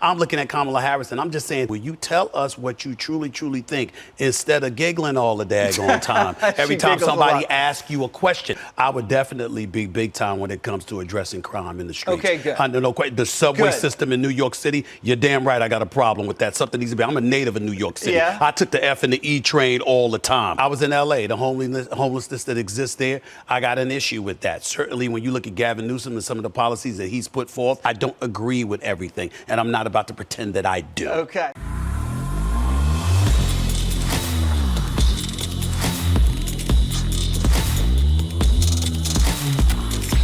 I'm looking at Kamala Harris and I'm just saying, will you tell us what you truly, truly think instead of giggling all the daggone time? Every time somebody asks you a question, I would definitely be big time when it comes to addressing crime in the streets. Okay, good. The subway system in New York City, you're damn right I got a problem with that. Something needs to be. I'm a native of New York City. Yeah. I took the F and the E train all the time. I was in LA. The homelessness that exists there, I got an issue with that. Certainly when you look at Gavin Newsom and some of the policies that he's put forth, I don't agree with everything, and I'm not about to pretend that I do. Okay.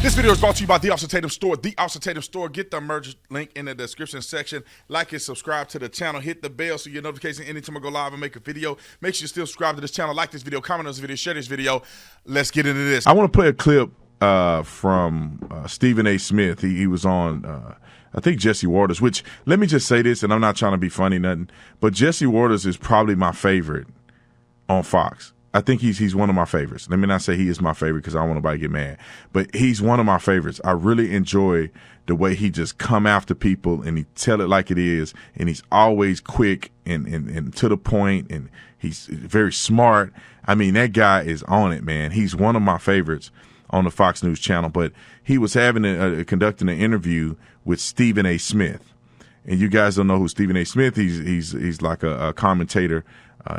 This video is brought to you by The Officer Tatum Store. The Officer Tatum Store. Get the merch link in the description section. Like and subscribe to the channel. Hit the bell so you get notifications anytime I go live and make a video. Make sure you still subscribe to this channel. Like this video. Comment on this video. Share this video. Let's get into this. I want to play a clip from Stephen A. Smith. He was on, I think, Jesse Waters, which, let me just say this, and I'm not trying to be funny, nothing, but Jesse Waters is probably my favorite on Fox. I think he's one of my favorites. Let me not say he is my favorite because I don't want nobody to get mad, but he's one of my favorites. I really enjoy the way he just come after people and he tell it like it is, and he's always quick and to the point, and he's very smart. I mean, that guy is on it, man. He's one of my favorites on the Fox News channel, but he was conducting an interview with Stephen A. Smith. And you guys don't know who Stephen A. Smith is. He's like a commentator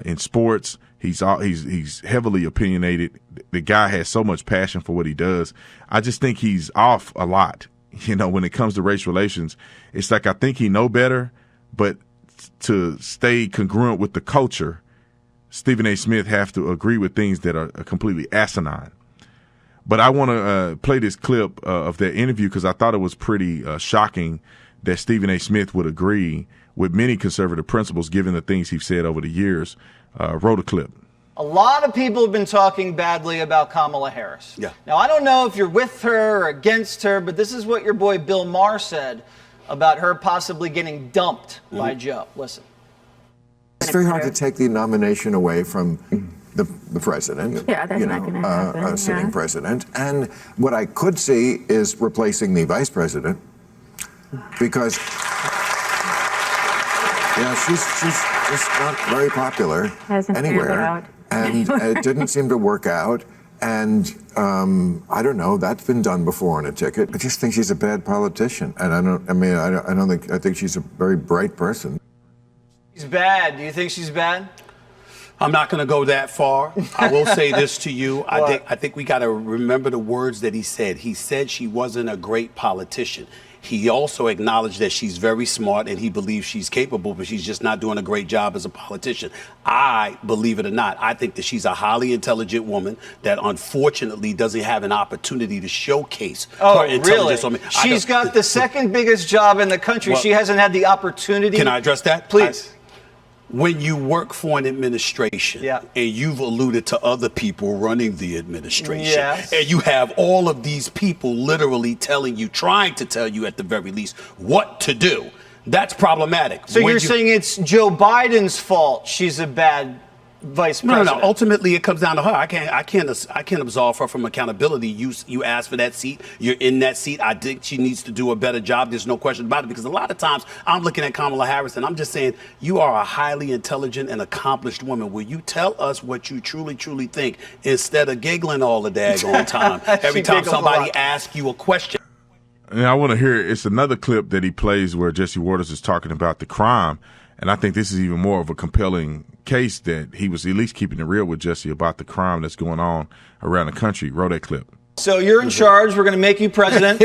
in sports. He's heavily opinionated. The guy has so much passion for what he does. I just think he's off a lot. You know, when it comes to race relations, it's like I think he know better, but to stay congruent with the culture, Stephen A. Smith have to agree with things that are completely asinine. But I want to play this clip of that interview because I thought it was pretty shocking that Stephen A. Smith would agree with many conservative principles given the things he's said over the years. Wrote a clip. A lot of people have been talking badly about Kamala Harris. Yeah. Now, I don't know if you're with her or against her, but this is what your boy Bill Maher said about her possibly getting dumped by Joe. Listen. It's very hard to take the nomination away from the president, yeah, that's not going to happen. A sitting president. And what I could see is replacing the vice president because, yeah, she's just not very popular anywhere. And it didn't seem to work out. And I don't know, that's been done before on a ticket. I just think she's a bad politician. And I think she's a very bright person. She's bad. Do you think she's bad? I'm not going to go that far. I will say this to you. I think we got to remember the words that he said. He said she wasn't a great politician. He also acknowledged that she's very smart and he believes she's capable, but she's just not doing a great job as a politician. I, believe it or not, I think that she's a highly intelligent woman that unfortunately doesn't have an opportunity to showcase her intelligence. Really? She's got the second biggest job in the country. Well, she hasn't had the opportunity. Can I address that? Please. When you work for an administration and you've alluded to other people running the administration, and you have all of these people literally telling you, trying to tell you at the very least what to do, that's problematic. So you're saying it's Joe Biden's fault she's a bad vice president? No. Ultimately, it comes down to her. I can't absolve her from accountability. You asked for that seat. You're in that seat. I think she needs to do a better job. There's no question about it. Because a lot of times I'm looking at Kamala Harris and I'm just saying, you are a highly intelligent and accomplished woman. Will you tell us what you truly, truly think instead of giggling all the daggone time? Every time somebody asks you a question. And I want to hear, it's another clip that he plays where Jesse Waters is talking about the crime. And I think this is even more of a compelling case that he was at least keeping it real with Jesse about the crime that's going on around the country. Roll that clip. So you're in charge. We're going to make you president.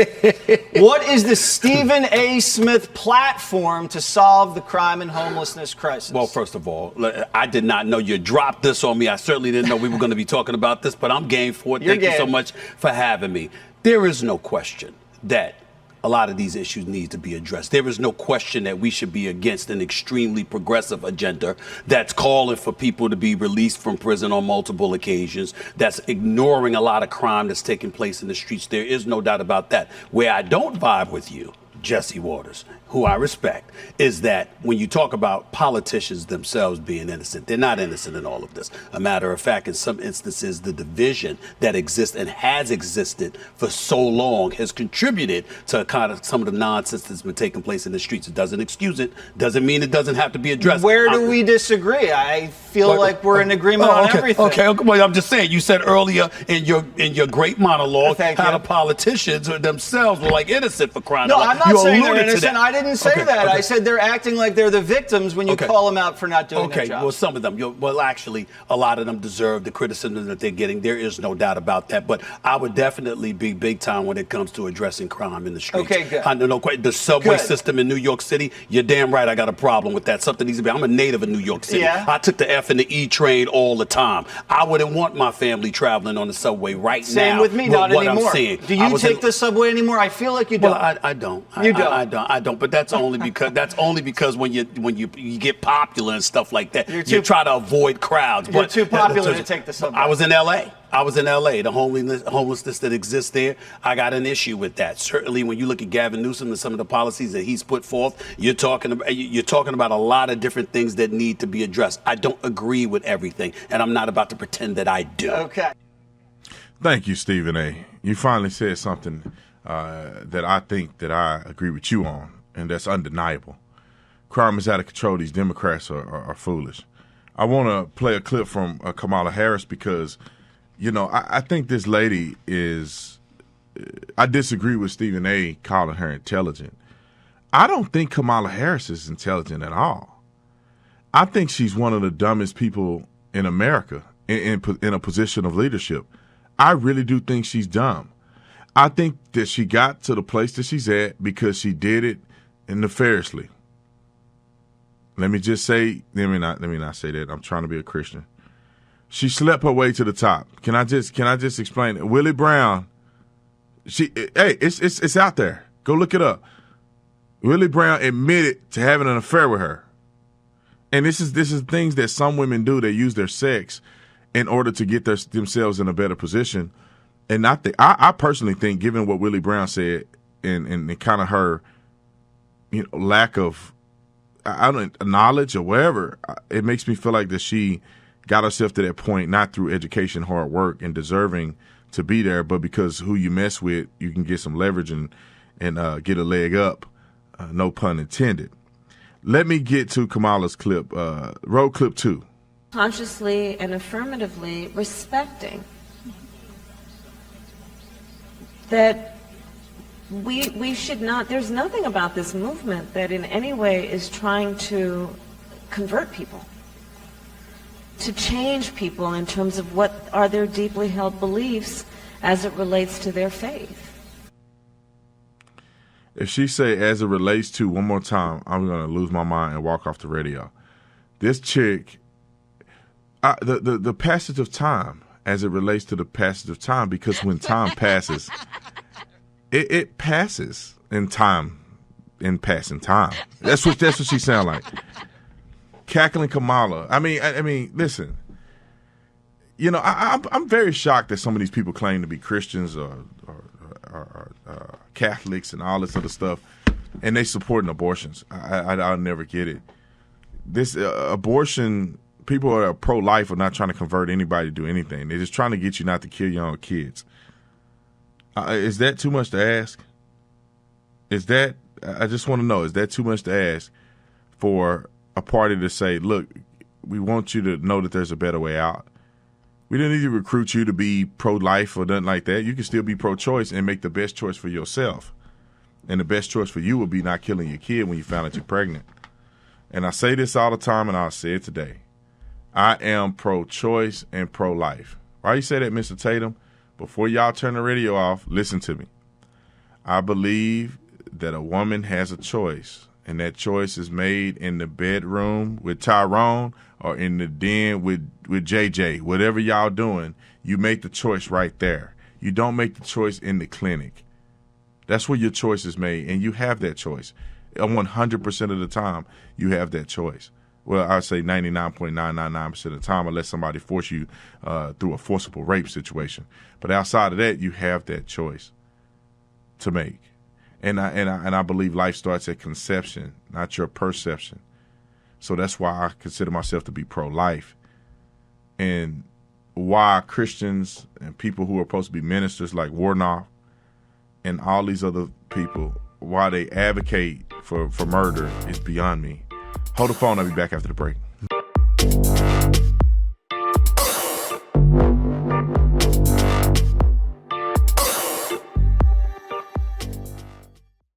What is the Stephen A. Smith platform to solve the crime and homelessness crisis? Well, first of all, I did not know you dropped this on me. I certainly didn't know we were going to be talking about this, but I'm game for it. Thank you so much for having me. There is no question that a lot of these issues need to be addressed. There is no question that we should be against an extremely progressive agenda that's calling for people to be released from prison on multiple occasions, that's ignoring a lot of crime that's taking place in the streets. There is no doubt about that. Where I don't vibe with you Jesse Waters, who I respect, is that when you talk about politicians themselves being innocent, they're not innocent in all of this. A matter of fact, in some instances, the division that exists and has existed for so long has contributed to kind of some of the nonsense that's been taking place in the streets. It doesn't excuse it, doesn't mean it doesn't have to be addressed. Where do we disagree? I feel like we're in agreement on everything. Okay, well, I'm just saying, you said earlier in your great monologue how the politicians themselves were like innocent for crying out loud. I'm not saying they're innocent. I didn't say that. I said they're acting like they're the victims when you call them out for not doing their job. Well, some of them. Well, actually, a lot of them deserve the criticism that they're getting. There is no doubt about that. But I would definitely be big time when it comes to addressing crime in the streets. Okay, good. I know the subway system in New York City, you're damn right I got a problem with that. Something needs to be. I'm a native of New York City. Yeah. I took the F and the E train all the time. I wouldn't want my family traveling on the subway right now. Same with me, not anymore. Do you take the subway anymore? I feel like you don't. Well, I don't. You don't. I don't. But that's only because when you get popular and stuff like that, you try to avoid crowds. You're too popular to take the subway. I was in L.A. The homelessness that exists there, I got an issue with that. Certainly, when you look at Gavin Newsom and some of the policies that he's put forth, you're talking about a lot of different things that need to be addressed. I don't agree with everything, and I'm not about to pretend that I do. Okay. Thank you, Stephen A. You finally said something that I think that I agree with you on, and that's undeniable. Crime is out of control. These Democrats are foolish. I want to play a clip from Kamala Harris because, I think this lady is – I disagree with Stephen A. calling her intelligent. I don't think Kamala Harris is intelligent at all. I think she's one of the dumbest people in America in a position of leadership. I really do think she's dumb. I think that she got to the place that she's at because she did it nefariously. Let me just say, let me not say that. I'm trying to be a Christian. She slept her way to the top. Can I just explain it? Willie Brown, it's out there. Go look it up. Willie Brown admitted to having an affair with her. And this is things that some women do. They use their sex in order to get themselves in a better position. And I personally think, given what Willie Brown said and kind of her, lack of knowledge or whatever, it makes me feel like that she got herself to that point not through education, hard work, and deserving to be there, but because who you mess with, you can get some leverage and get a leg up. No pun intended. Let me get to Kamala's clip. Roll clip 2. Consciously and affirmatively respecting that we should not, there's nothing about this movement that in any way is trying to convert people, to change people in terms of what are their deeply held beliefs as it relates to their faith. If she say as it relates to one more time, I'm going to lose my mind and walk off the radio. This chick, the passage of time, as it relates to the passage of time, because when time passes, it passes in time, in passing time. That's what she sound like. Cackling Kamala. I mean, listen. I'm very shocked that some of these people claim to be Christians or Catholics and all this other stuff, and they supporting abortions. I'll never get it. This abortion, people that are pro-life are not trying to convert anybody to do anything. They're just trying to get you not to kill your own kids. Is that too much to ask? I just want to know, is that too much to ask for a party to say, look, we want you to know that there's a better way out? We didn't need to recruit you to be pro-life or nothing like that. You can still be pro-choice and make the best choice for yourself. And the best choice for you would be not killing your kid when you found out you're pregnant. And I say this all the time, and I'll say it today. I am pro-choice and pro-life. Why you say that, Mr. Tatum? Before y'all turn the radio off, listen to me. I believe that a woman has a choice, and that choice is made in the bedroom with Tyrone or in the den with JJ. Whatever y'all doing, you make the choice right there. You don't make the choice in the clinic. That's where your choice is made, and you have that choice. 100% of the time, you have that choice. Well, I'd say 99.999% of the time, unless somebody force you through a forcible rape situation. But outside of that, you have that choice to make. And I believe life starts at conception, not your perception. So that's why I consider myself to be pro-life. And why Christians and people who are supposed to be ministers like Warnock and all these other people, why they advocate for murder is beyond me. Hold the phone. I'll be back after the break.